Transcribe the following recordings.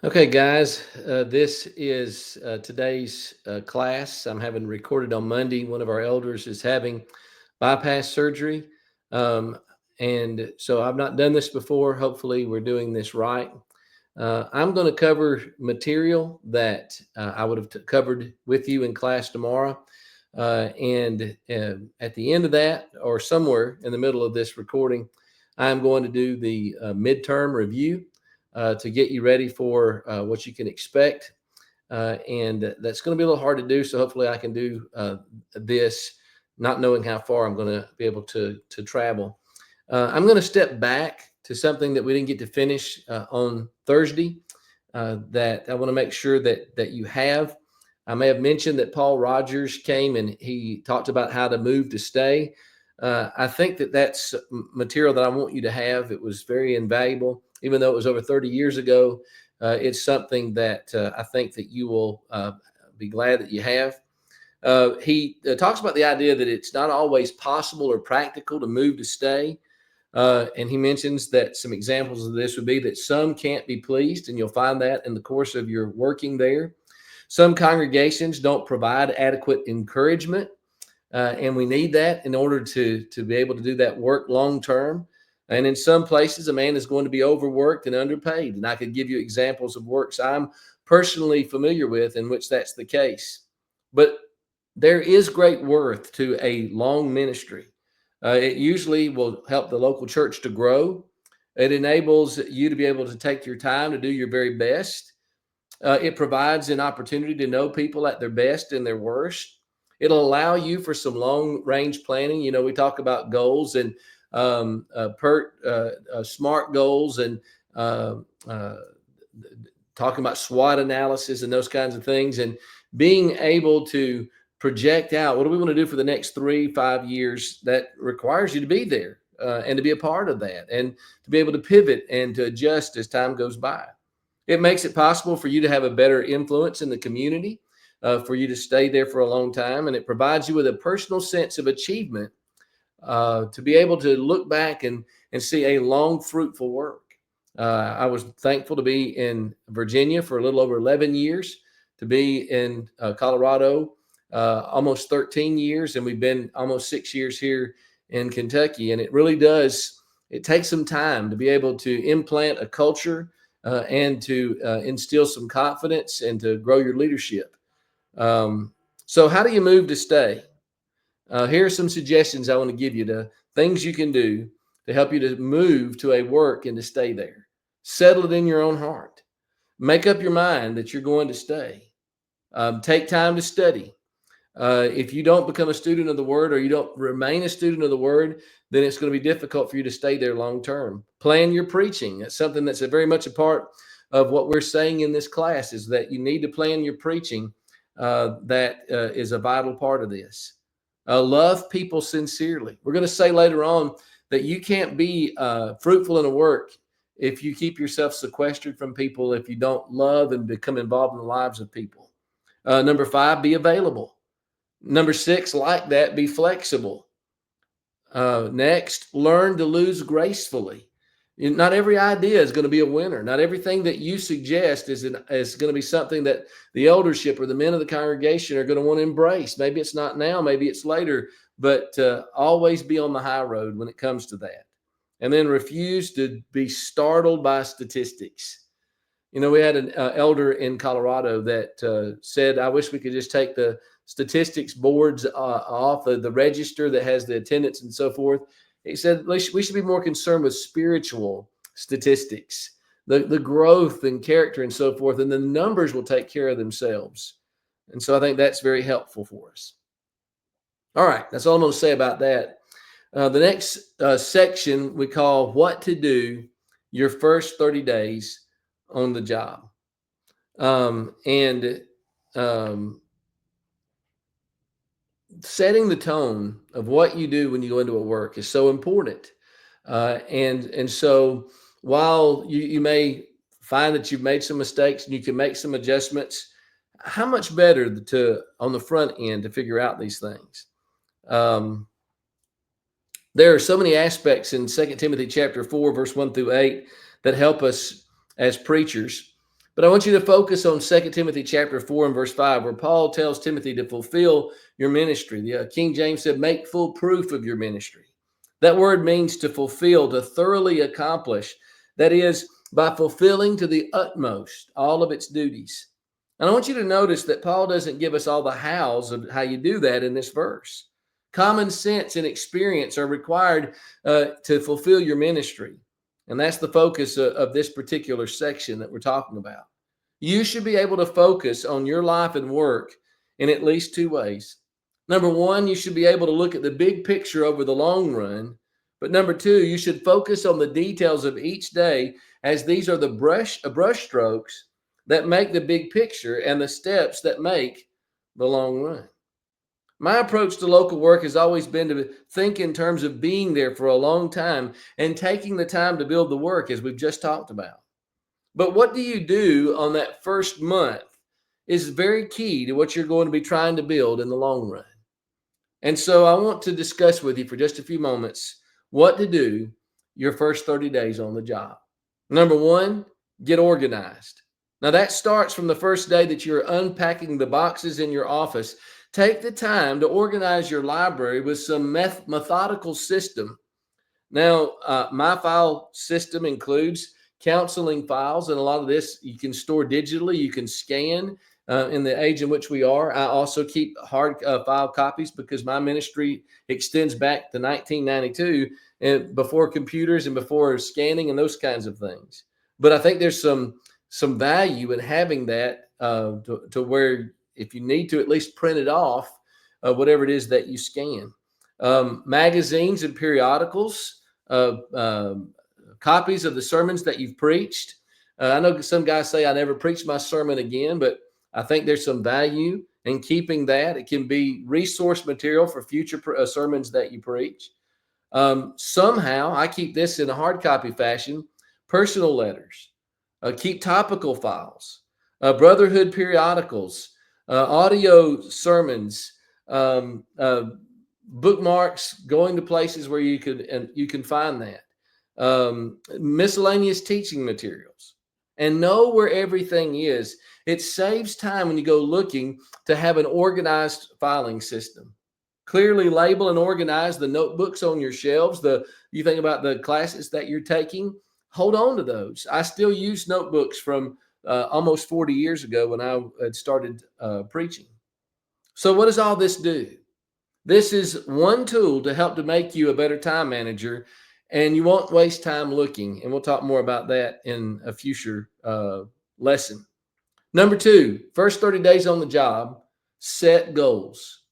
Okay, guys, this is today's class. I'm having recorded on Monday. One of our elders is having bypass surgery. Um, and so I've not done this before. Hopefully, we're doing this right. I'm going to cover material that I would have covered with you in class tomorrow. And at the end of that, or somewhere in the middle of this recording, I'm going to do the midterm review to get you ready for what you can expect. And that's going to be a little hard to do. So hopefully I can do this, not knowing how far I'm going to be able to travel. I'm going to step back to something that we didn't get to finish on Thursday that I want to make sure that you have. I may have mentioned that Paul Rogers came and he talked about how to move to stay. I think that's material that I want you to have. It was very invaluable, even though it was over 30 years ago. It's something that I think that you will be glad that you have. He talks about the idea that it's not always possible or practical to move to stay. And he mentions that some examples of this would be that some can't be pleased, and you'll find that in the course of your working there. Some congregations don't provide adequate encouragement, and we need that in order to be able to do that work long term. And in some places, a man is going to be overworked and underpaid. And I could give you examples of works I'm personally familiar with in which that's the case. But there is great worth to a long ministry. It usually will help the local church to grow. It enables you to be able to take your time to do your very best. It provides an opportunity to know people at their best and their worst. It'll allow you for some long range planning. You know, we talk about goals and smart goals and uh, uh, talking about SWOT analysis and those kinds of things, and being able to project out what do we want to do for the next 3 5 years. That requires you to be there and to be a part of that, and to be able to pivot and to adjust as time goes by. It makes it possible for you to have a better influence in the community, for you to stay there for a long time, and it provides you with a personal sense of achievement to be able to look back and see a long, fruitful work. I was thankful to be in Virginia for a little over 11 years, to be in Colorado almost 13 years, and we've been almost 6 years here in Kentucky. And it takes some time to be able to implant a culture and to instill some confidence and to grow your leadership. So, how do you move to stay? Here are some suggestions I want to give you to things you can do to help you to move to a work and to stay there. Settle it in your own heart. Make up your mind that you're going to stay. Take time to study. If you don't become a student of the word, or you don't remain a student of the word, then it's going to be difficult for you to stay there long term. Plan your preaching. That's something that's very much a part of what we're saying in this class, is that you need to plan your preaching. That is a vital part of this. Love people sincerely. We're going to say later on that you can't be fruitful in a work if you keep yourself sequestered from people, if you don't love and become involved in the lives of people. Number 5, be available. Number 6, like that, be flexible. Next, learn to lose gracefully. Not every idea is going to be a winner. Not everything that you suggest is going to be something that the eldership or the men of the congregation are going to want to embrace. Maybe it's not now, maybe it's later, but always be on the high road when it comes to that. And then refuse to be startled by statistics. You know, we had an elder in Colorado that said, I wish we could just take the statistics boards off of the register that has the attendance and so forth. He said we should be more concerned with spiritual statistics, the growth and character and so forth, and the numbers will take care of themselves. And so I think that's very helpful for us. All right, that's all I'm going to say about that. The next section we call What to Do Your First 30 Days on the Job. And setting the tone of what you do when you go into a work is so important. And so while you may find that you've made some mistakes and you can make some adjustments, how much better to on the front end to figure out these things. There are so many aspects in 2 Timothy chapter 4, verse 1 through 8 that help us as preachers. But I want you to focus on 2 Timothy chapter 4 and verse 5, where Paul tells Timothy to fulfill your ministry. The King James said, make full proof of your ministry. That word means to fulfill, to thoroughly accomplish. That is, by fulfilling to the utmost all of its duties. And I want you to notice that Paul doesn't give us all the hows of how you do that in this verse. Common sense and experience are required to fulfill your ministry. And that's the focus of this particular section that we're talking about. You should be able to focus on your life and work in at least two ways. Number one, you should be able to look at the big picture over the long run. But number two, you should focus on the details of each day, as these are the brush strokes that make the big picture and the steps that make the long run. My approach to local work has always been to think in terms of being there for a long time and taking the time to build the work, as we've just talked about. But what do you do on that first month is very key to what you're going to be trying to build in the long run. And so I want to discuss with you for just a few moments what to do your first 30 days on the job. Number one, get organized. Now that starts from the first day that you're unpacking the boxes in your office. Take the time to organize your library with some methodical system. Now, my file system includes counseling files, and a lot of this you can store digitally, you can scan. In the age in which we are, I also keep hard file copies because my ministry extends back to 1992 and before computers and before scanning and those kinds of things. But I think there's some value in having that to where if you need to at least print it off, whatever it is that you scan. Magazines and periodicals, copies of the sermons that you've preached. I know some guys say I never preached my sermon again, but I think there's some value in keeping that. It can be resource material for future sermons that you preach. Somehow, I keep this in a hard copy fashion, personal letters. Keep topical files, brotherhood periodicals, audio sermons, bookmarks, going to places where you can find that, miscellaneous teaching materials, and know where everything is. It saves time when you go looking to have an organized filing system. Clearly label and organize the notebooks on your shelves. You think about the classes that you're taking, hold on to those. I still use notebooks from almost 40 years ago when I had started preaching. So what does all this do? This is one tool to help to make you a better time manager, and you won't waste time looking. And we'll talk more about that in a future lesson. Number two, first 30 days on the job, set goals.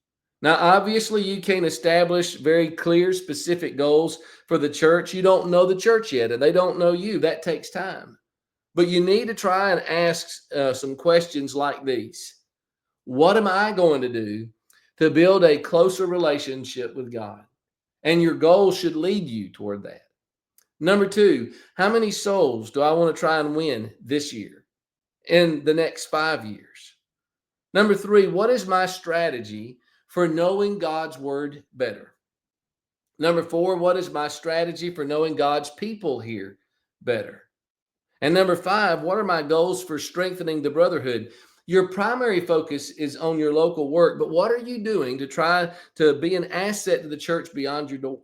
Now, obviously, you can't establish very clear, specific goals for the church. You don't know the church yet, and they don't know you. That takes time. But you need to try and ask some questions like these. What am I going to do to build a closer relationship with God? And your goals should lead you toward that. Number two, how many souls do I want to try and win this year, in the next 5 years? Number three, what is my strategy for knowing God's word better? Number four, what is my strategy for knowing God's people here better? And number five, what are my goals for strengthening the brotherhood? Your primary focus is on your local work, but what are you doing to try to be an asset to the church beyond your door?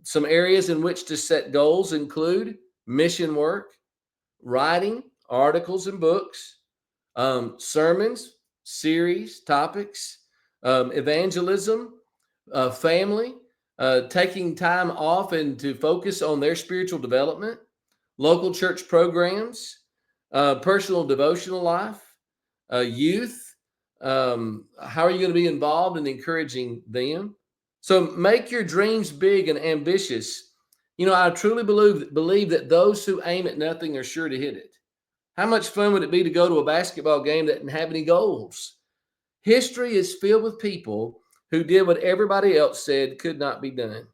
Some areas in which to set goals include mission work, writing articles and books, sermons, series, topics, evangelism, family, taking time off and to focus on their spiritual development, local church programs, personal devotional life, youth. How are you going to be involved in encouraging them? So make your dreams big and ambitious. You know, I truly believe that those who aim at nothing are sure to hit it. How much fun would it be to go to a basketball game that didn't have any goals? History is filled with people who did what everybody else said could not be done.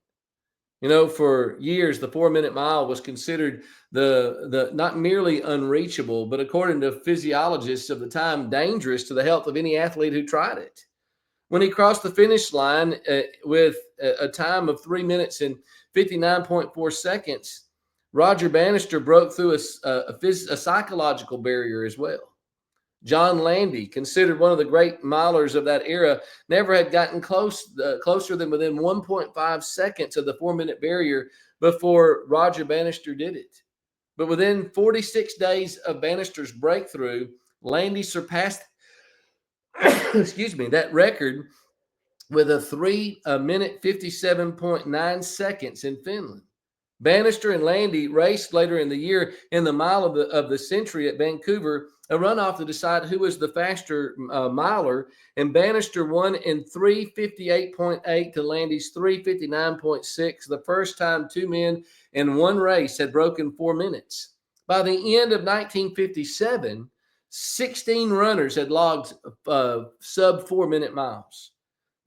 You know, for years, the 4-minute mile was considered the not merely unreachable, but according to physiologists of the time, dangerous to the health of any athlete who tried it. When he crossed the finish line with a time of 3 minutes and 59.4 seconds, Roger Bannister broke through a psychological barrier as well. John Landy, considered one of the great milers of that era, never had gotten closer than within 1.5 seconds of the 4-minute barrier before Roger Bannister did it. But within 46 days of Bannister's breakthrough, Landy surpassed that record with a 3-minute 57.9 seconds in Finland. Bannister and Landy raced later in the year in the mile of the century at Vancouver, a runoff to decide who was the faster miler, and Bannister won in 3:58.8 to Landy's 3:59.6, the first time two men in one race had broken 4 minutes. By the end of 1957, 16 runners had logged sub 4-minute miles.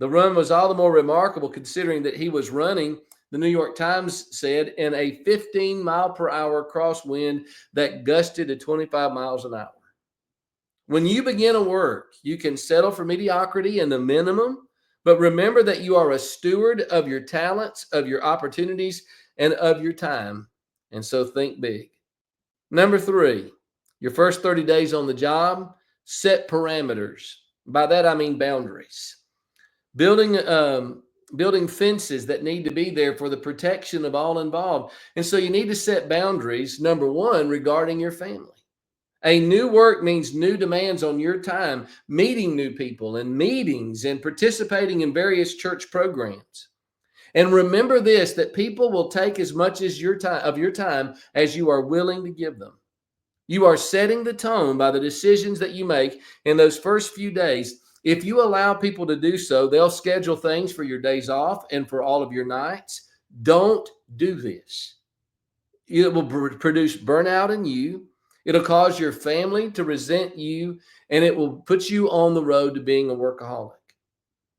The run was all the more remarkable considering that he was running, the New York Times said, in a 15-mile-per-hour crosswind that gusted to 25 miles an hour. When you begin a work, you can settle for mediocrity and the minimum, but remember that you are a steward of your talents, of your opportunities, and of your time. And so think big. Number 3, your first 30 days on the job, set parameters. By that, I mean boundaries. Building fences that need to be there for the protection of all involved. And so you need to set boundaries, number 1, regarding your family. A new work means new demands on your time, meeting new people and meetings and participating in various church programs. And remember this, that people will take as much as your time as you are willing to give them. You are setting the tone by the decisions that you make in those first few days. If you allow people to do so, they'll schedule things for your days off and for all of your nights. Don't do this. It will produce burnout in you. It'll cause your family to resent you, and it will put you on the road to being a workaholic.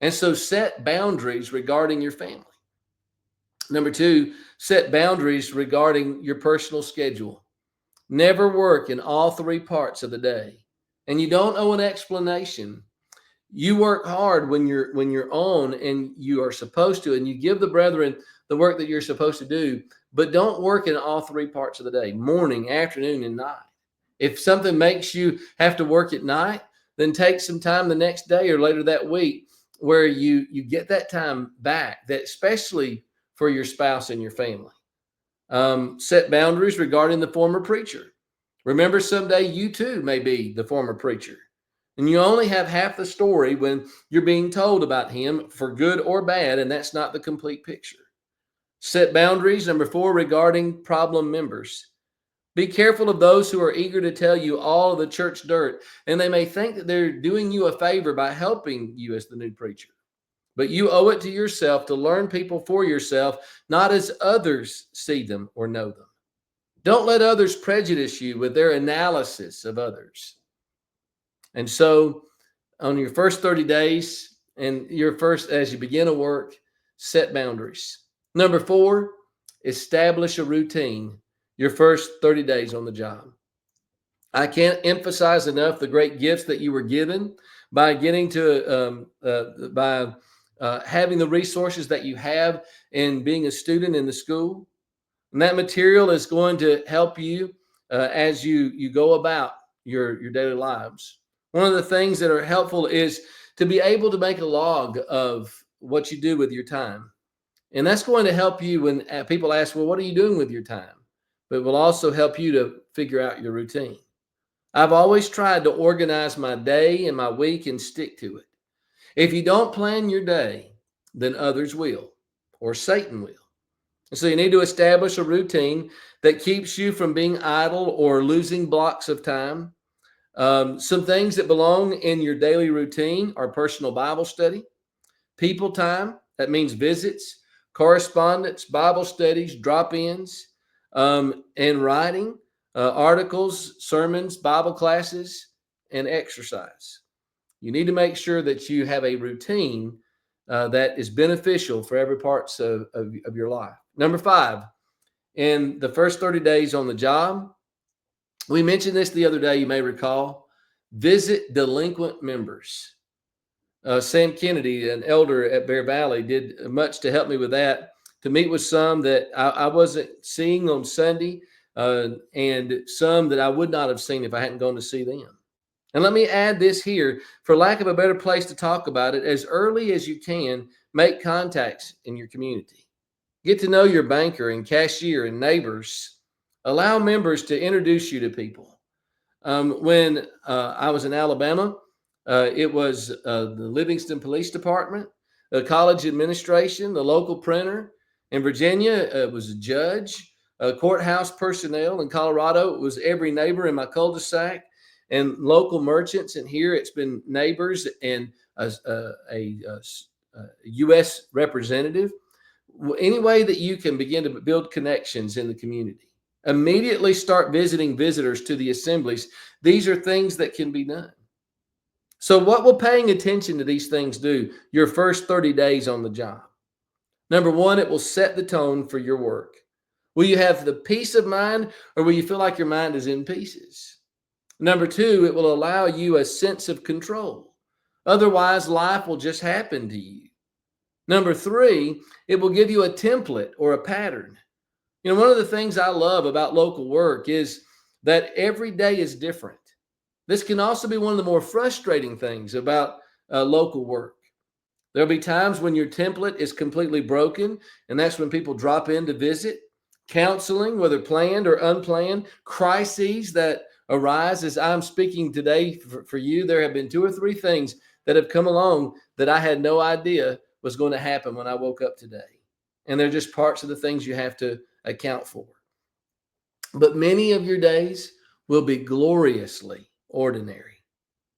And so set boundaries regarding your family. Number 2, set boundaries regarding your personal schedule. Never work in all 3 parts of the day. And you don't owe an explanation. You work hard when you're on and you are supposed to, and you give the brethren the work that you're supposed to do, but don't work in all 3 parts of the day, morning, afternoon, and night. If something makes you have to work at night, then take some time the next day or later that week where you get that time back, that especially for your spouse and your family. Set boundaries regarding the former preacher. Remember, someday you too may be the former preacher. And you only have half the story when you're being told about him, for good or bad, and that's not the complete picture. Set boundaries, number 4, regarding problem members. Be careful of those who are eager to tell you all of the church dirt, and they may think that they're doing you a favor by helping you as the new preacher. But you owe it to yourself to learn people for yourself, not as others see them or know them. Don't let others prejudice you with their analysis of others. And so on your first 30 days and as you begin a work, set boundaries. Number 4, establish a routine your first 30 days on the job. I can't emphasize enough the great gifts that you were given by getting to, having the resources that you have in being a student in the school. And that material is going to help you as you go about your daily lives. One of the things that are helpful is to be able to make a log of what you do with your time. And that's going to help you when people ask, well, what are you doing with your time? But it will also help you to figure out your routine. I've always tried to organize my day and my week and stick to it. If you don't plan your day, then others will, or Satan will. And so you need to establish a routine that keeps you from being idle or losing blocks of time. Some things that belong in your daily routine are personal Bible study, people time, that means visits, correspondence, Bible studies, drop-ins, and writing, articles, sermons, Bible classes, and exercise. You need to make sure that you have a routine that is beneficial for every part of your life. Number 5, in the first 30 days on the job, we mentioned this the other day, you may recall, visit delinquent members. Sam Kennedy, an elder at Bear Valley, did much to help me with that. to meet with some that I wasn't seeing on Sunday, and some that I would not have seen if I hadn't gone to see them. And let me add this here, for lack of a better place to talk about it, as early as you can, make contacts in your community. Get to know your banker and cashier and neighbors. Allow members to introduce you to people. When I was in Alabama, it was the Livingston Police Department, the college administration, the local printer. In Virginia, it was a judge, courthouse personnel. In Colorado, it was every neighbor in my cul-de-sac and local merchants. And here it's been neighbors and a U.S. representative. Any way that you can begin to build connections in the community. Immediately start visiting visitors to the assemblies. These are things that can be done. So what will paying attention to these things do your first 30 days on the job? Number one, it will set the tone for your work. Will you have the peace of mind, or will you feel like your mind is in pieces? Number two, it will allow you a sense of control. Otherwise, life will just happen to you. Number three, it will give you a template or a pattern. You know, one of the things I love about local work is that every day is different. This can also be one of the more frustrating things about local work. There'll be times when your template is completely broken, and that's when people drop in to visit. Counseling, whether planned or unplanned, crises that arise. As I'm speaking today for you, there have been 2 or 3 things that have come along that I had no idea was going to happen when I woke up today. And they're just parts of the things you have to account for. But many of your days will be gloriously ordinary.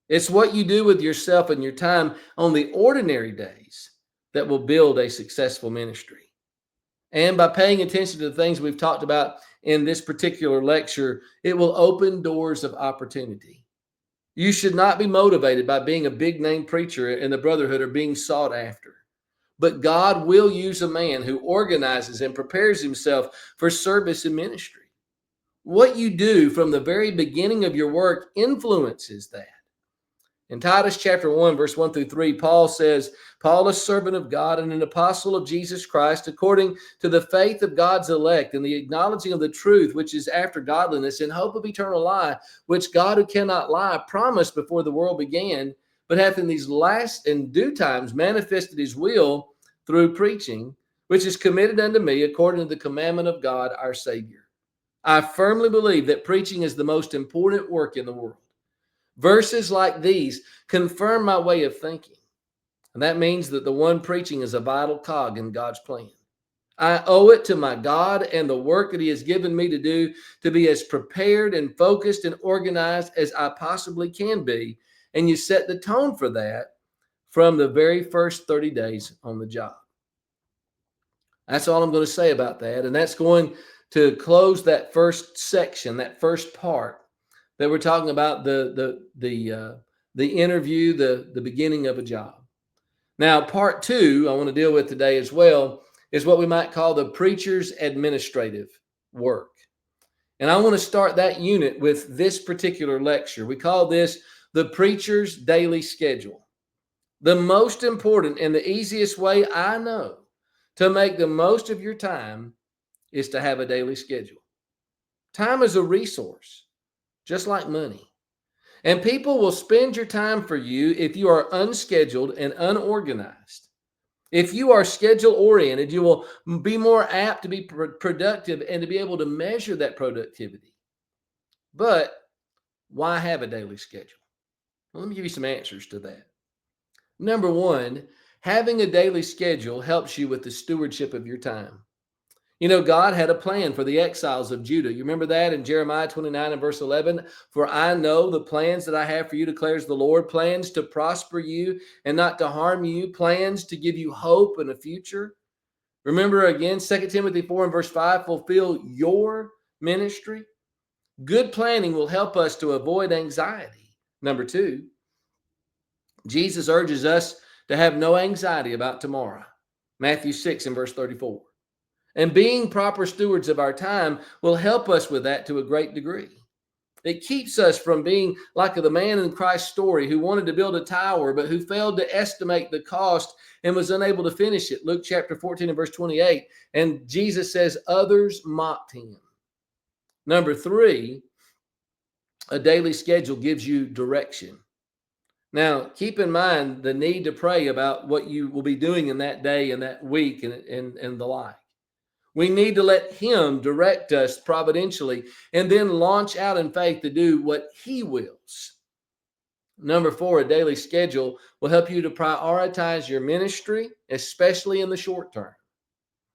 It's what you do with yourself and your time on the ordinary days that will build a successful ministry. And by paying attention to the things we've talked about in this particular lecture, it will open doors of opportunity. You should not be motivated by being a big name preacher in the brotherhood or being sought after. But God will use a man who organizes and prepares himself for service and ministry. What you do from the very beginning of your work influences that. In Titus chapter 1, verse 1 through 3, Paul says, Paul, a servant of God and an apostle of Jesus Christ, according to the faith of God's elect and the acknowledging of the truth, which is after godliness, in hope of eternal life, which God who cannot lie promised before the world began, but hath in these last and due times manifested his will through preaching, which is committed unto me according to the commandment of God our Savior. I firmly believe that preaching is the most important work in the world. Verses like these confirm my way of thinking. And that means that the one preaching is a vital cog in God's plan. I owe it to my God and the work that he has given me to do to be as prepared and focused and organized as I possibly can be. And you set the tone for that from the very first 30 days on the job. That's all I'm going to say about that. And that's going to close that first section, that first part that we're talking about, the interview, the beginning of a job. Now, part 2 I want to deal with today as well is what we might call the preacher's administrative work. And I want to start that unit with this particular lecture. We call this the preacher's daily schedule. The most important and the easiest way I know to make the most of your time is to have a daily schedule. Time is a resource, just like money. And people will spend your time for you if you are unscheduled and unorganized. If you are schedule oriented, you will be more apt to be productive and to be able to measure that productivity. But why have a daily schedule? Well, let me give you some answers to that. Number one, having a daily schedule helps you with the stewardship of your time. You know, God had a plan for the exiles of Judah. You remember that in Jeremiah 29 and verse 11? For I know the plans that I have for you, declares the Lord, plans to prosper you and not to harm you, plans to give you hope and a future. Remember again, 2 Timothy 4 and verse 5, fulfill your ministry. Good planning will help us to avoid anxiety. Number two, Jesus urges us to have no anxiety about tomorrow. Matthew 6 and verse 34. And being proper stewards of our time will help us with that to a great degree. It keeps us from being like the man in Christ's story who wanted to build a tower, but who failed to estimate the cost and was unable to finish it. Luke chapter 14 and verse 28. And Jesus says, others mocked him. Number 3, a daily schedule gives you direction. Now, keep in mind the need to pray about what you will be doing in that day and that week and the like. We need to let him direct us providentially and then launch out in faith to do what he wills. Number 4, a daily schedule will help you to prioritize your ministry, especially in the short term.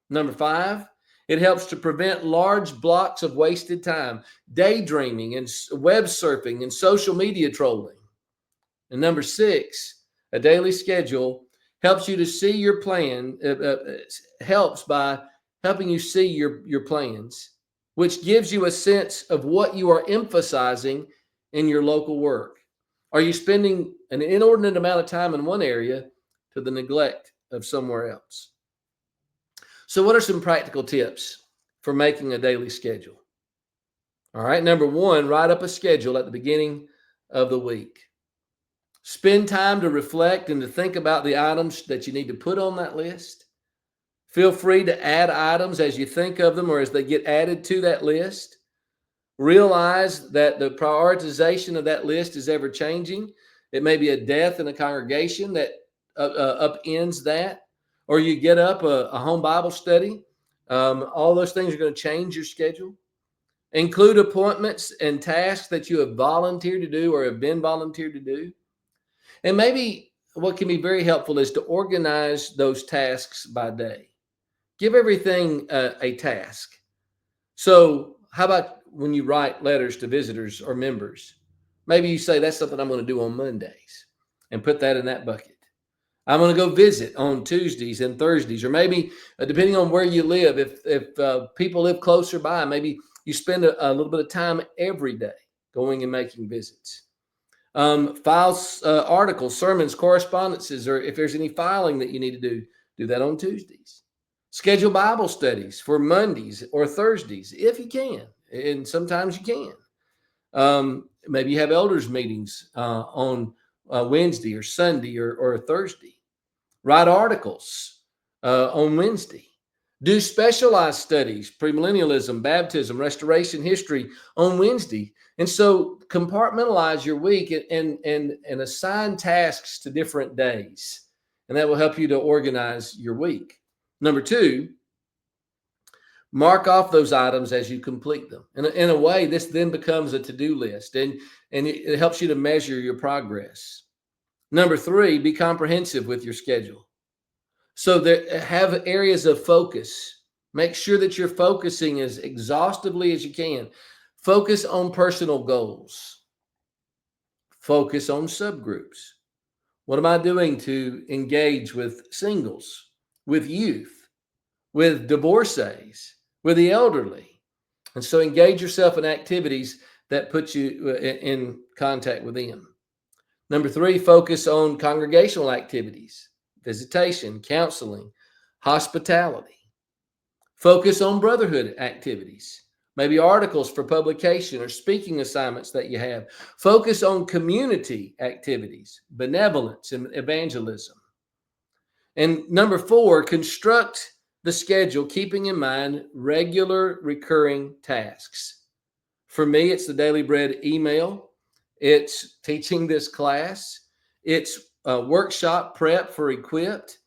Number 5, it helps to prevent large blocks of wasted time, daydreaming and web surfing and social media trolling. And number 6, a daily schedule helps you to see your plan, helps by helping you see your plans, which gives you a sense of what you are emphasizing in your local work. Are you spending an inordinate amount of time in one area to the neglect of somewhere else? So what are some practical tips for making a daily schedule? All right, number 1, write up a schedule at the beginning of the week. Spend time to reflect and to think about the items that you need to put on that list. Feel free to add items as you think of them or as they get added to that list. Realize that the prioritization of that list is ever changing. It may be a death in a congregation that upends that, or you get up a home Bible study. All those things are going to change your schedule. Include appointments and tasks that you have volunteered to do or have been volunteered to do. And maybe what can be very helpful is to organize those tasks by day. Give everything a task. So how about when you write letters to visitors or members? Maybe you say, that's something I'm going to do on Mondays, and put that in that bucket. I'm going to go visit on Tuesdays and Thursdays, or maybe depending on where you live, if people live closer by, maybe you spend a little bit of time every day going and making visits. Files, articles, sermons, correspondences, or if there's any filing that you need to do that on Tuesdays. Schedule Bible studies for Mondays or Thursdays if you can, and sometimes you can. Maybe you have elders meetings on Wednesday or Sunday or Thursday. Write articles on Wednesday. Do specialized studies, premillennialism, baptism, restoration history on Wednesday. And so compartmentalize your week and assign tasks to different days. And that will help you to organize your week. Number 2, mark off those items as you complete them. In a way, this then becomes a to-do list, and it helps you to measure your progress. Number 3, be comprehensive with your schedule. So have areas of focus. Make sure that you're focusing as exhaustively as you can. Focus on personal goals. Focus on subgroups. What am I doing to engage with singles, with youth, with divorcees, with the elderly? And so engage yourself in activities that put you in contact with them. Number 3, focus on congregational activities, visitation, counseling, hospitality. Focus on brotherhood activities, maybe articles for publication or speaking assignments that you have. Focus on community activities, benevolence and evangelism. And number 4, construct the schedule, keeping in mind regular recurring tasks. For me, it's the Daily Bread email. It's teaching this class. It's workshop prep for Equipped.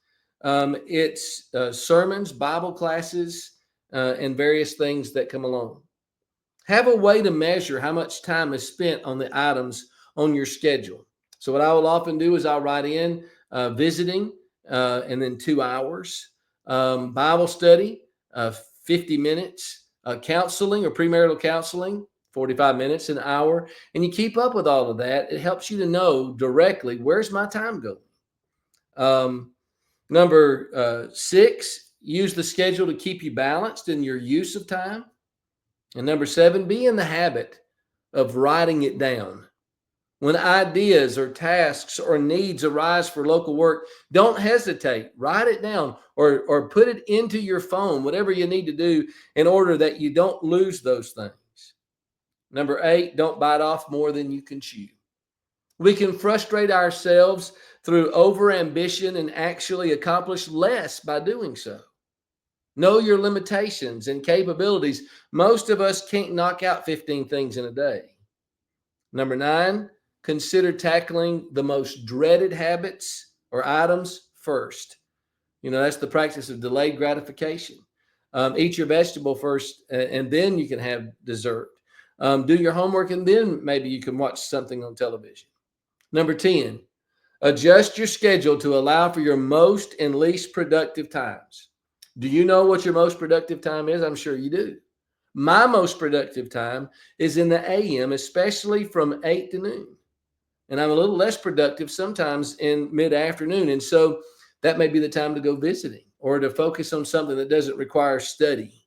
It's sermons, Bible classes, and various things that come along. Have a way to measure how much time is spent on the items on your schedule. So what I will often do is I'll write in visiting, and then 2 hours, Bible study, 50 minutes, counseling or premarital counseling, 45 minutes, an hour, and you keep up with all of that. It helps you to know directly, where's my time going? Number 6, use the schedule to keep you balanced in your use of time. And number 7, be in the habit of writing it down. When ideas or tasks or needs arise for local work, don't hesitate. Write it down or put it into your phone, whatever you need to do in order that you don't lose those things. Number 8, don't bite off more than you can chew. We can frustrate ourselves through overambition and actually accomplish less by doing so. Know your limitations and capabilities. Most of us can't knock out 15 things in a day. Number 9, consider tackling the most dreaded habits or items first. That's the practice of delayed gratification. Eat your vegetable first, and then you can have dessert. Do your homework, and then maybe you can watch something on television. Number 10, adjust your schedule to allow for your most and least productive times. Do you know what your most productive time is? I'm sure you do. My most productive time is in the AM, especially from 8 to noon. And I'm a little less productive sometimes in mid-afternoon. And so that may be the time to go visiting or to focus on something that doesn't require study.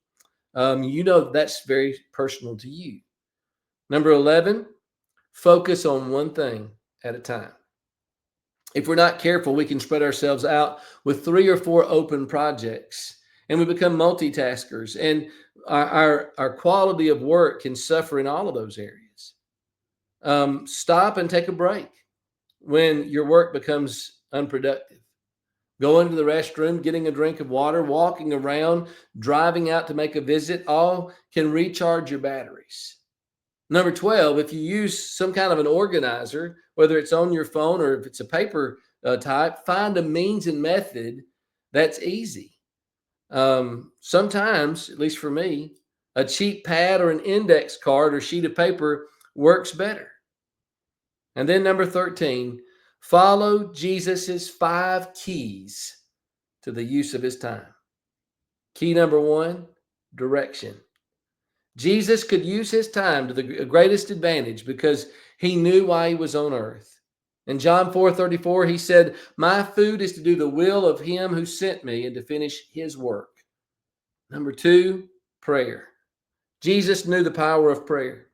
That's very personal to you. Number 11, focus on one thing at a time. If we're not careful, we can spread ourselves out with 3 or 4 open projects, and we become multitaskers, and our quality of work can suffer in all of those areas. Stop and take a break when your work becomes unproductive. Going to the restroom, getting a drink of water, walking around, driving out to make a visit, all can recharge your batteries. Number 12, if you use some kind of an organizer, whether it's on your phone or if it's a paper type, find a means and method that's easy. Sometimes, at least for me, a cheap pad or an index card or sheet of paper works better. And then number 13, follow Jesus's 5 keys to the use of his time. Key number 1, direction. Jesus could use his time to the greatest advantage because he knew why he was on earth. In John 4:34, he said, "My food is to do the will of him who sent me and to finish his work." Number 2, prayer. Jesus knew the power of prayer.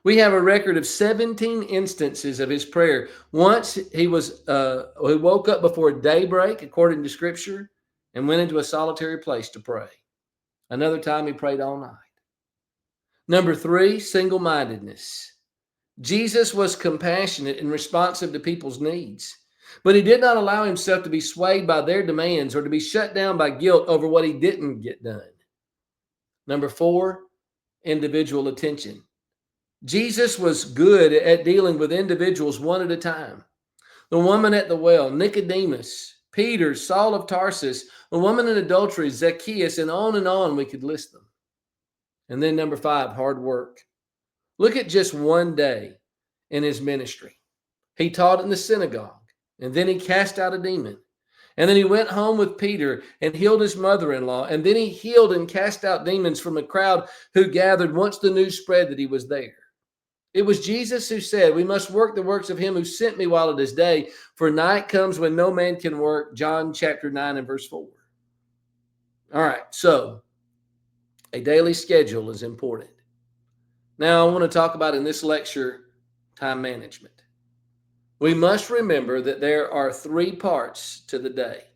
We have a record of 17 instances of his prayer. Once he woke up before daybreak, according to Scripture, and went into a solitary place to pray. Another time he prayed all night. Number 3, single-mindedness. Jesus was compassionate and responsive to people's needs, but he did not allow himself to be swayed by their demands or to be shut down by guilt over what he didn't get done. Number 4, individual attention. Jesus was good at dealing with individuals one at a time. The woman at the well, Nicodemus, Peter, Saul of Tarsus, the woman in adultery, Zacchaeus, and on we could list them. And then number 5, hard work. Look at just one day in his ministry. He taught in the synagogue, and then he cast out a demon. And then he went home with Peter and healed his mother-in-law. And then he healed and cast out demons from a crowd who gathered once the news spread that he was there. It was Jesus who said, "We must work the works of him who sent me while it is day, for night comes when no man can work." John chapter 9 and verse 4. All right, so a daily schedule is important. Now, I want to talk about in this lecture time management. We must remember that there are 3 parts to the day: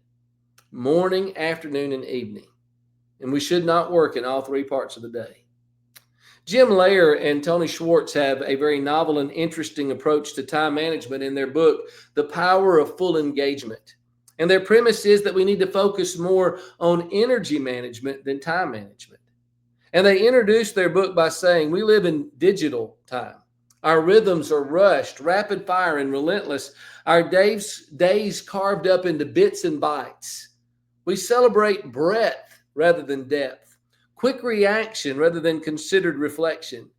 morning, afternoon, and evening. And we should not work in all 3 parts of the day. Jim Lair and Tony Schwartz have a very novel and interesting approach to time management in their book, The Power of Full Engagement. And their premise is that we need to focus more on energy management than time management. And they introduced their book by saying, we live in digital time. Our rhythms are rushed, rapid fire, and relentless. Our days carved up into bits and bytes. We celebrate breadth rather than depth, quick reaction rather than considered reflection.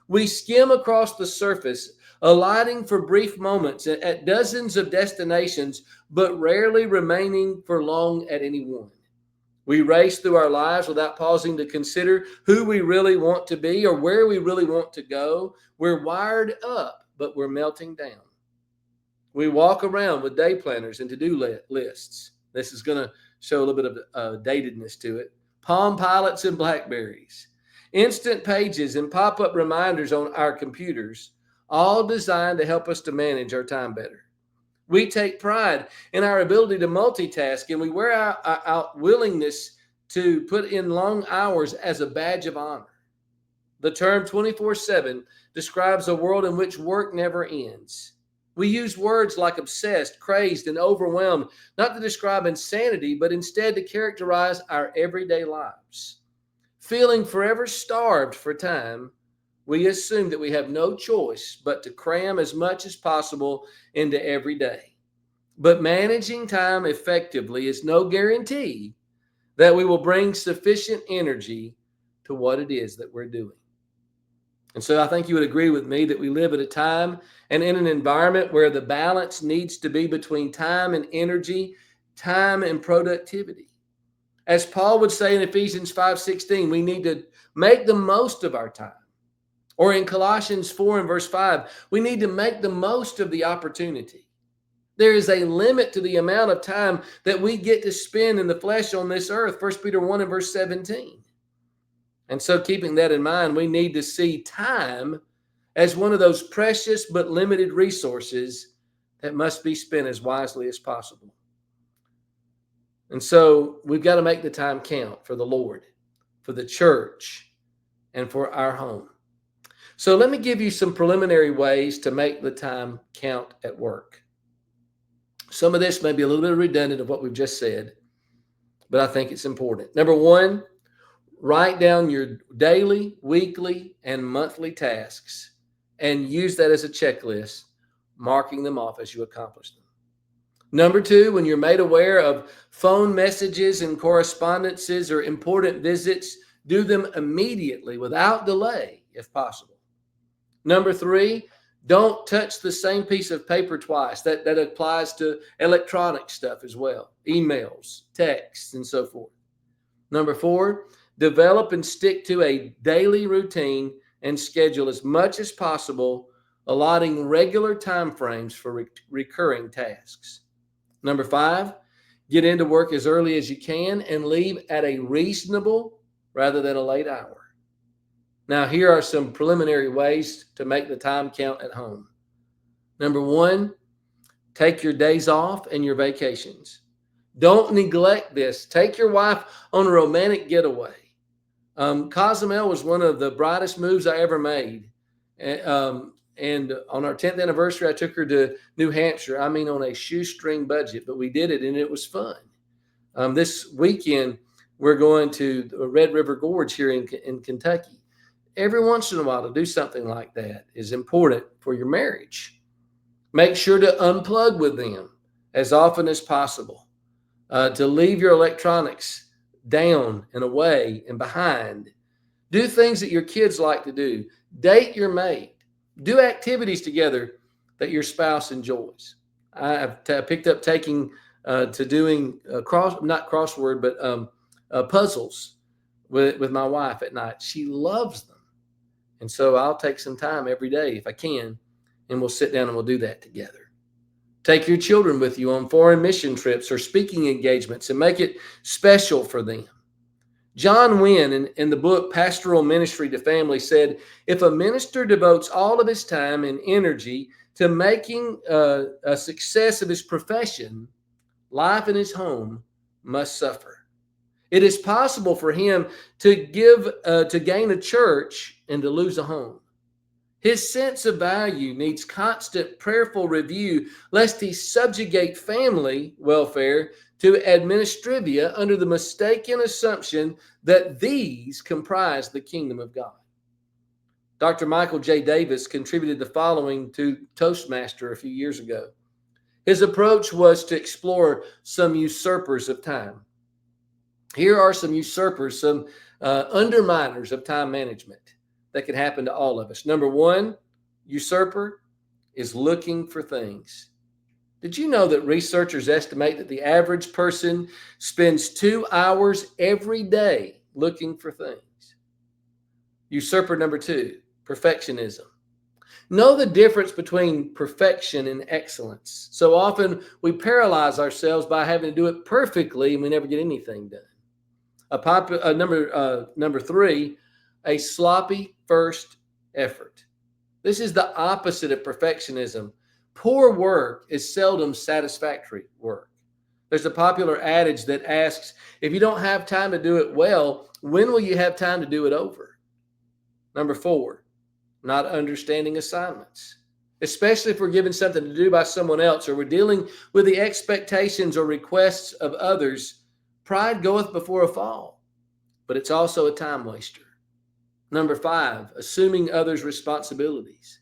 We skim across the surface, alighting for brief moments at dozens of destinations, but rarely remaining for long at any one. We race through our lives without pausing to consider who we really want to be or where we really want to go. We're wired up, but we're melting down. We walk around with day planners and to-do lists. This is going to show a little bit of datedness to it. Palm Pilots and Blackberries. Instant pages and pop-up reminders on our computers, all designed to help us to manage our time better. We take pride in our ability to multitask, and we wear our willingness to put in long hours as a badge of honor. The term 24/7 describes a world in which work never ends. We use words like obsessed, crazed, and overwhelmed not to describe insanity, but instead to characterize our everyday lives. Feeling forever starved for time, we assume that we have no choice but to cram as much as possible into every day. But managing time effectively is no guarantee that we will bring sufficient energy to what it is that we're doing. And so I think you would agree with me that we live at a time and in an environment where the balance needs to be between time and energy, time and productivity. As Paul would say in Ephesians 5:16, we need to make the most of our time. Or in Colossians 4 and verse 5, we need to make the most of the opportunity. There is a limit to the amount of time that we get to spend in the flesh on this earth. 1 Peter 1 and verse 17. And so keeping that in mind, we need to see time as one of those precious but limited resources that must be spent as wisely as possible. And so we've got to make the time count for the Lord, for the church, and for our home. So let me give you some preliminary ways to make the time count at work. Some of this may be a little bit redundant of what we've just said, but I think it's important. Number one, write down your daily, weekly, and monthly tasks and use that as a checklist, marking them off as you accomplish them. Number two, when you're made aware of phone messages and correspondences or important visits, do them immediately without delay if possible. Number three, don't touch the same piece of paper twice. That applies to electronic stuff as well, emails, texts, and so forth. Number four, develop and stick to a daily routine and schedule as much as possible, allotting regular time frames for recurring tasks. Number five, get into work as early as you can and leave at a reasonable rather than a late hour. Now, here are some preliminary ways to make the time count at home. Number one, take your days off and your vacations. Don't neglect this. Take your wife on a romantic getaway. Cozumel was one of the brightest moves I ever made. And on our 10th anniversary, I took her to New Hampshire. I mean, on a shoestring budget, but we did it and it was fun. This weekend, we're going to the Red River Gorge here in Kentucky. Every once in a while to do something like that is important for your marriage. Make sure to unplug with them as often as possible, to leave your electronics down and away and behind. Do things that your kids like to do. Date your mate. Do activities together that your spouse enjoys. I've picked up taking to doing not crossword, but puzzles with my wife at night. She loves them. And so I'll take some time every day if I can, and we'll sit down and we'll do that together. Take your children with you on foreign mission trips or speaking engagements and make it special for them. John Wynne, in the book Pastoral Ministry to Family, said, if a minister devotes all of his time and energy to making a success of his profession, life in his home must suffer. It is possible for him to gain a church and to lose a home. His sense of value needs constant prayerful review, lest he subjugate family welfare to administrivia under the mistaken assumption that these comprise the kingdom of God. Dr. Michael J. Davis contributed the following to Toastmaster a few years ago. His approach was to explore some usurpers of time. Here are some usurpers, some underminers of time management that can happen to all of us. Number one, usurper is looking for things. Did you know that researchers estimate that the average person spends 2 hours every day looking for things? Usurper number two, perfectionism. Know the difference between perfection and excellence. So often we paralyze ourselves by having to do it perfectly and we never get anything done. Number three, a sloppy first effort. This is the opposite of perfectionism. Poor work is seldom satisfactory work. There's a popular adage that asks, if you don't have time to do it well, when will you have time to do it over? Number 4, not understanding assignments, especially if we're given something to do by someone else or we're dealing with the expectations or requests of others. Pride goeth before a fall, but it's also a time waster. Number 5, assuming others' responsibilities,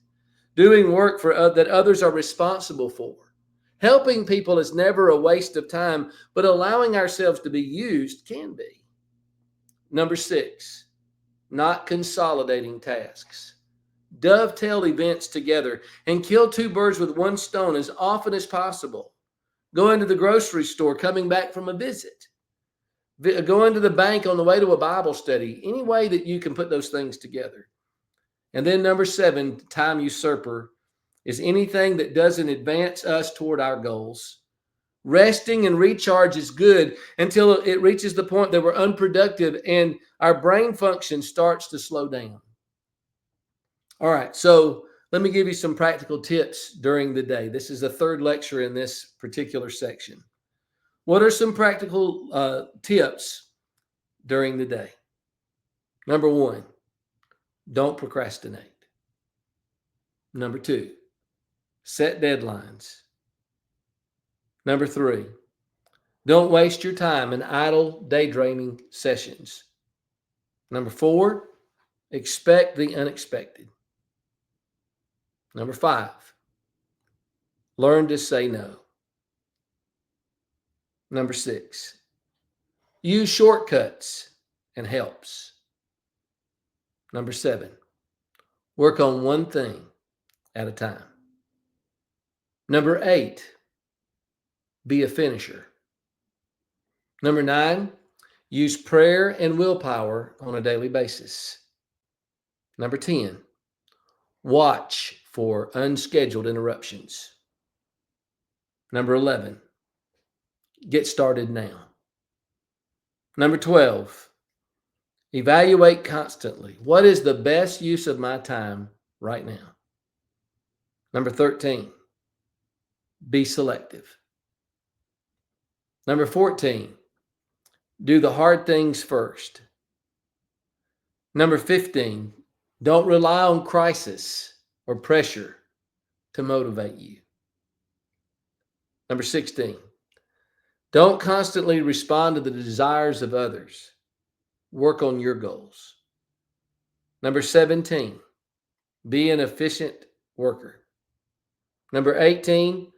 doing work that others are responsible for. Helping people is never a waste of time, but allowing ourselves to be used can be. Number 6, not consolidating tasks. Dovetail events together and kill two birds with one stone as often as possible. Going to the grocery store, coming back from a visit. Going to the bank on the way to a Bible study. Any way that you can put those things together. And then number 7, time usurper, is anything that doesn't advance us toward our goals. Resting and recharge is good until it reaches the point that we're unproductive and our brain function starts to slow down. All right, so let me give you some practical tips during the day. This is the third lecture in this particular section. What are some practical tips during the day? Number 1, don't procrastinate. Number 2, set deadlines. Number 3, don't waste your time in idle daydreaming sessions. Number 4, expect the unexpected. Number 5, learn to say no. Number 6, use shortcuts and helps. Number 7, work on one thing at a time. Number 8, be a finisher. Number 9, use prayer and willpower on a daily basis. Number 10, watch for unscheduled interruptions. Number 11, get started now. Number 12, evaluate constantly. What is the best use of my time right now? Number 13, be selective. Number 14, do the hard things first. Number 15, don't rely on crisis or pressure to motivate you. Number 16, don't constantly respond to the desires of others. Work on your goals. Number 17, be an efficient worker. Number 18,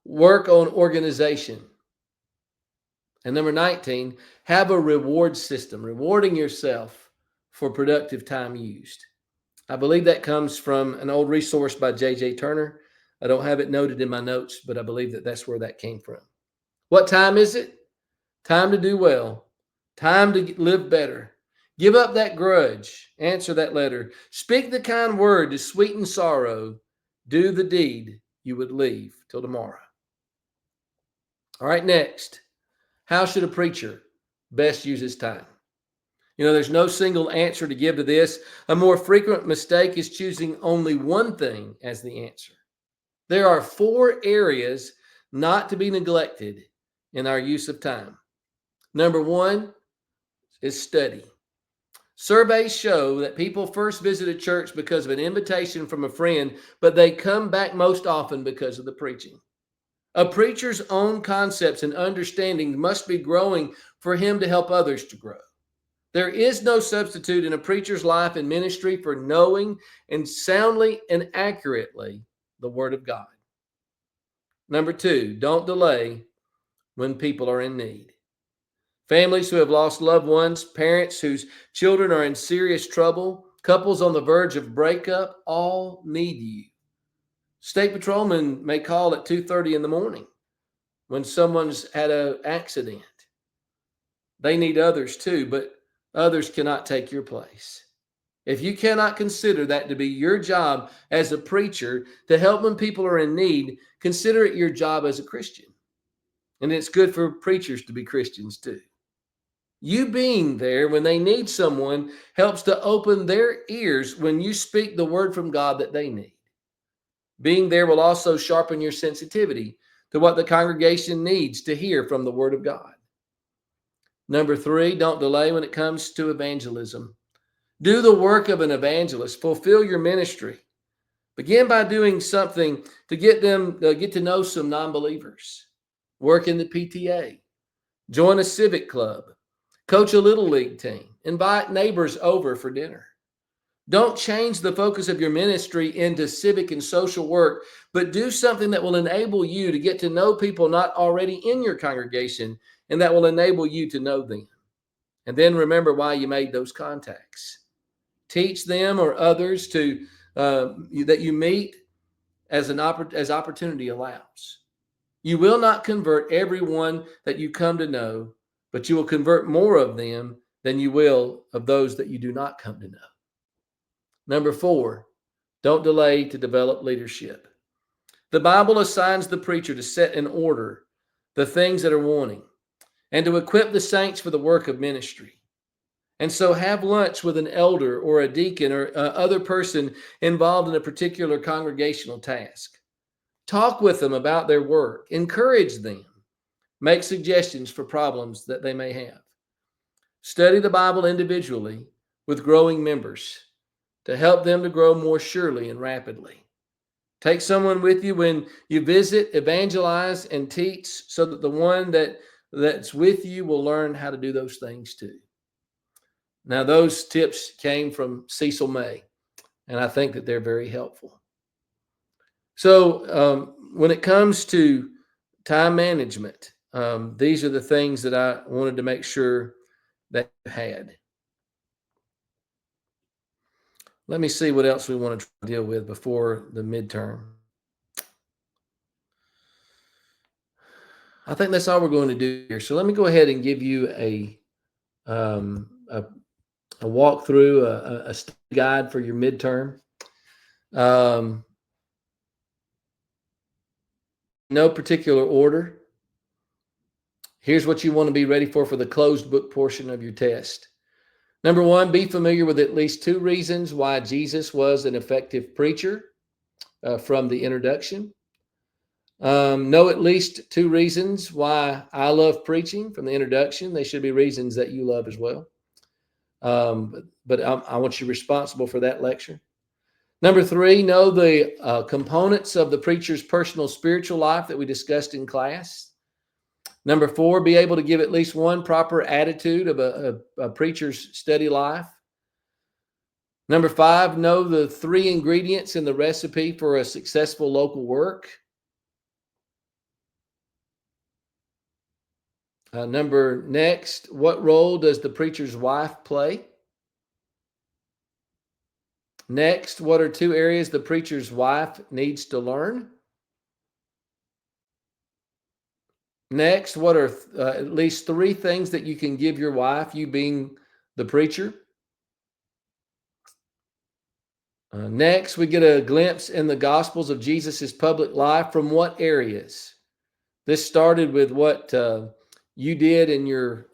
work on organization. And number 19, have a reward system, rewarding yourself for productive time used. I believe that comes from an old resource by J.J. Turner. I don't have it noted in my notes, but I believe that that's where that came from. What time is it? Time to do well. Time to live better. Give up that grudge. Answer that letter. Speak the kind word to sweeten sorrow. Do the deed you would leave till tomorrow. All right, next. How should a preacher best use his time? There's no single answer to give to this. A more frequent mistake is choosing only one thing as the answer. There are 4 areas not to be neglected in our use of time. Number 1 is study. Surveys show that people first visit a church because of an invitation from a friend, but they come back most often because of the preaching. A preacher's own concepts and understanding must be growing for him to help others to grow. There is no substitute in a preacher's life and ministry for knowing and soundly and accurately the Word of God. Number 2, don't delay when people are in need. Families who have lost loved ones, parents whose children are in serious trouble, couples on the verge of breakup, all need you. State patrolmen may call at 2:30 in the morning when someone's had an accident. They need others too, but others cannot take your place. If you cannot consider that to be your job as a preacher to help when people are in need, consider it your job as a Christian. And it's good for preachers to be Christians too. You being there when they need someone helps to open their ears when you speak the word from God that they need. Being there will also sharpen your sensitivity to what the congregation needs to hear from the Word of God. Number 3, don't delay when it comes to evangelism. Do the work of an evangelist. Fulfill your ministry. Begin by doing something to get them get to know some non-believers. Work in the PTA. Join a civic club. Coach a little league team. Invite neighbors over for dinner. Don't change the focus of your ministry into civic and social work, but do something that will enable you to get to know people not already in your congregation and that will enable you to know them. And then remember why you made those contacts. Teach them or others to that you meet as opportunity allows. You will not convert everyone that you come to know, but you will convert more of them than you will of those that you do not come to know. Number 4, don't delay to develop leadership. The Bible assigns the preacher to set in order the things that are wanting and to equip the saints for the work of ministry. And so have lunch with an elder or a deacon or other person involved in a particular congregational task. Talk with them about their work. Encourage them. Make suggestions for problems that they may have. Study the Bible individually with growing members to help them to grow more surely and rapidly. Take someone with you when you visit, evangelize, and teach so that the one that's with you will learn how to do those things too. Now, those tips came from Cecil May, and I think that they're very helpful. So when it comes to time management, these are the things that I wanted to make sure that you had. Let me see what else we want to deal with before the midterm. I think that's all we're going to do here. So let me go ahead and give you a walkthrough, a study guide for your midterm. No particular order. Here's what you want to be ready for the closed book portion of your test. Number 1, be familiar with at least 2 reasons why Jesus was an effective preacher from the introduction. Know at least 2 reasons why I love preaching from the introduction. They should be reasons that you love as well. But I want you responsible for that lecture. Number 3, know the components of the preacher's personal spiritual life that we discussed in class. Number 4, be able to give at least one proper attitude of a preacher's study life. Number 5, know the 3 ingredients in the recipe for a successful local work. Next, what role does the preacher's wife play? Next, what are 2 areas the preacher's wife needs to learn? Next, what are at least 3 things that you can give your wife, you being the preacher? Next, we get a glimpse in the Gospels of Jesus's public life from what areas? This started with what you did in your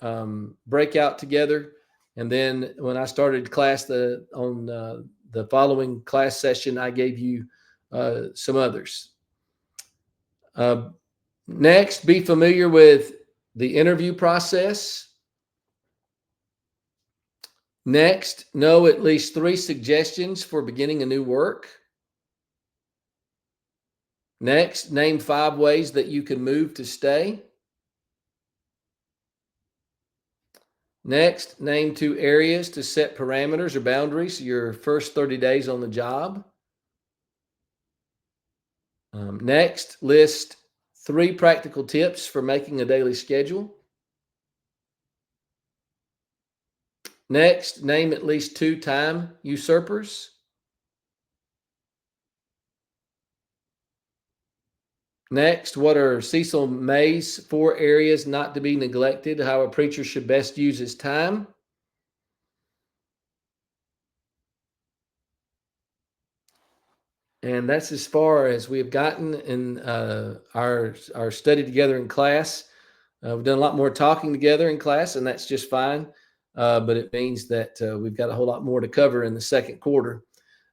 breakout together. And then when I started class on the following class session, I gave you some others. Next, be familiar with the interview process. Next, know at least 3 suggestions for beginning a new work. Next, name 5 ways that you can move to stay. Next, name 2 areas to set parameters or boundaries your first 30 days on the job. Next, list 3 practical tips for making a daily schedule. Next, name at least 2 time usurpers. Next, what are Cecil May's 4 areas not to be neglected, how a preacher should best use his time? And that's as far as we have gotten in our study together in class. We've done a lot more talking together in class, and that's just fine. But it means that we've got a whole lot more to cover in the second quarter.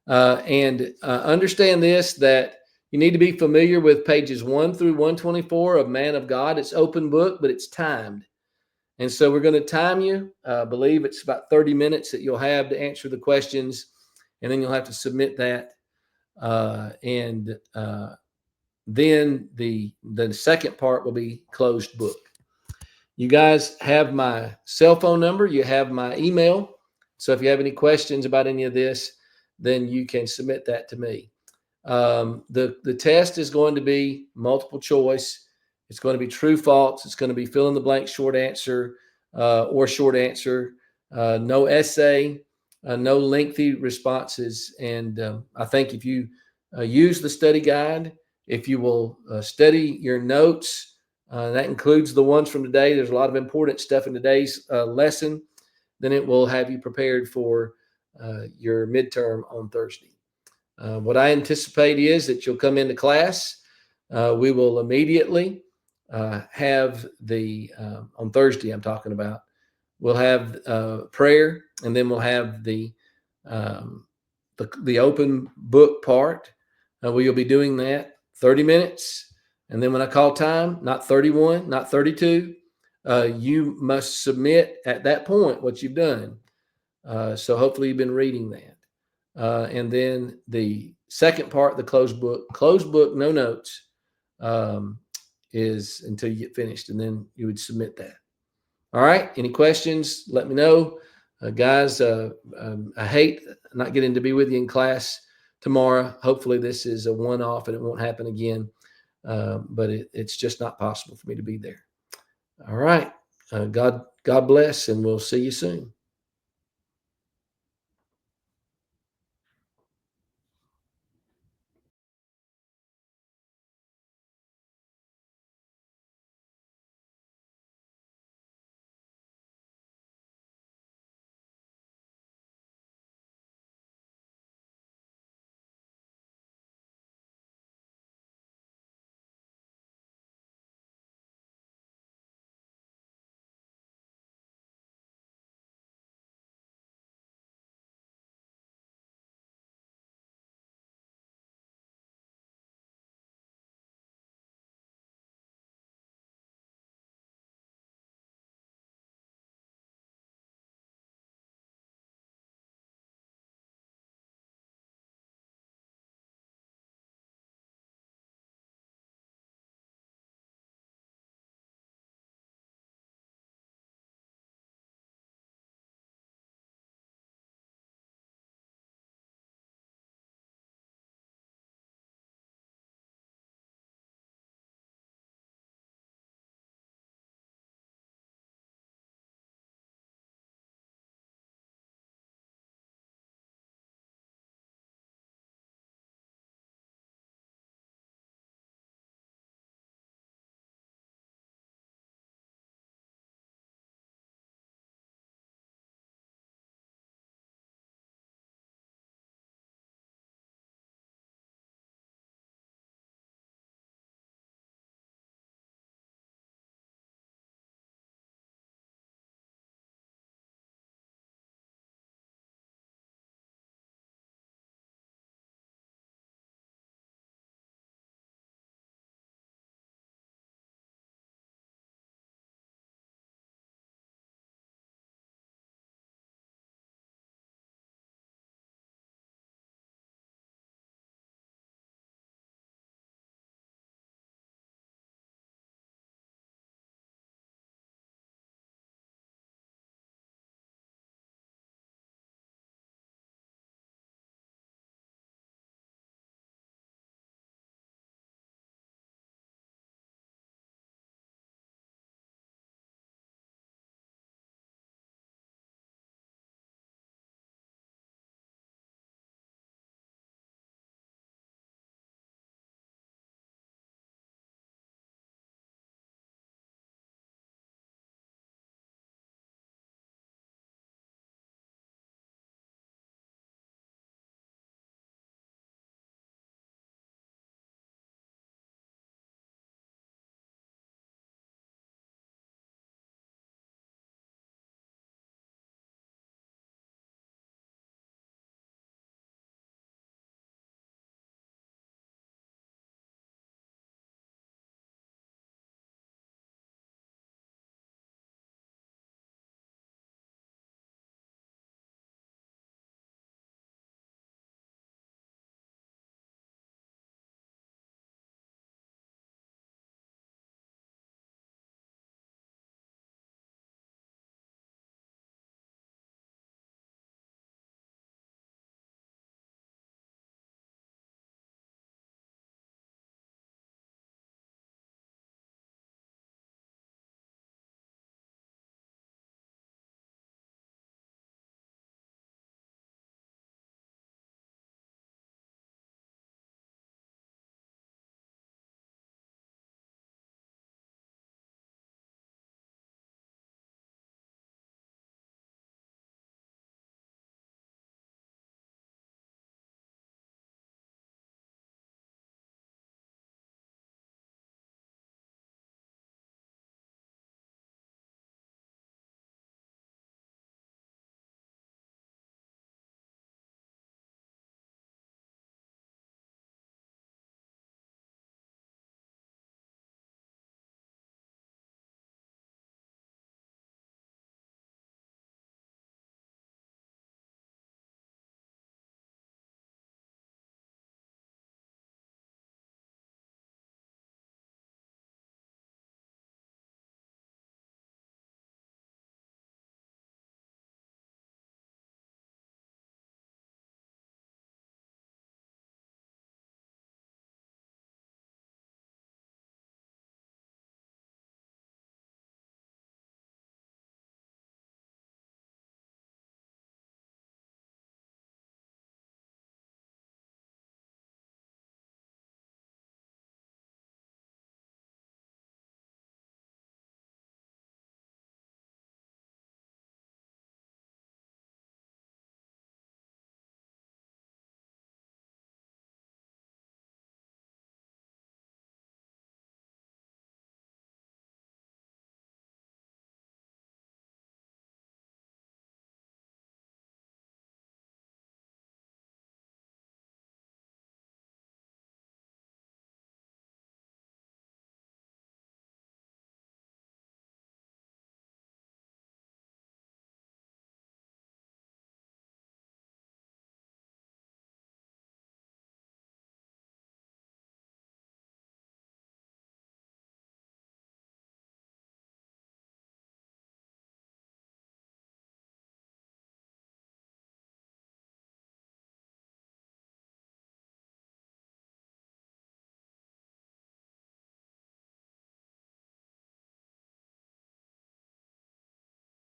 And understand this, that you need to be familiar with pages 1 through 124 of Man of God. It's open book, but it's timed. And so we're going to time you. I believe it's about 30 minutes that you'll have to answer the questions, and then you'll have to submit that. And then the second part will be closed book. You guys have my cell phone number. You have my email. So if you have any questions about any of this, then you can submit that to me. The test is going to be multiple choice. It's going to be true, false. It's going to be fill in the blank, short answer or short answer. No essay, no lengthy responses. And I think if you use the study guide, if you will study your notes, that includes the ones from today. There's a lot of important stuff in today's lesson. Then it will have you prepared for your midterm on Thursday. What I anticipate is that you'll come into class. We will immediately have on Thursday, I'm talking about, we'll have prayer, and then we'll have the open book part. We'll be doing that 30 minutes. And then when I call time, not 31, not 32, you must submit at that point what you've done. So hopefully you've been reading that. And then the second part, the closed book, no notes, is until you get finished. And then you would submit that. All right. Any questions? Let me know. Guys, I hate not getting to be with you in class tomorrow. Hopefully this is a one-off and it won't happen again. But it's just not possible for me to be there. All right. God bless, and we'll see you soon.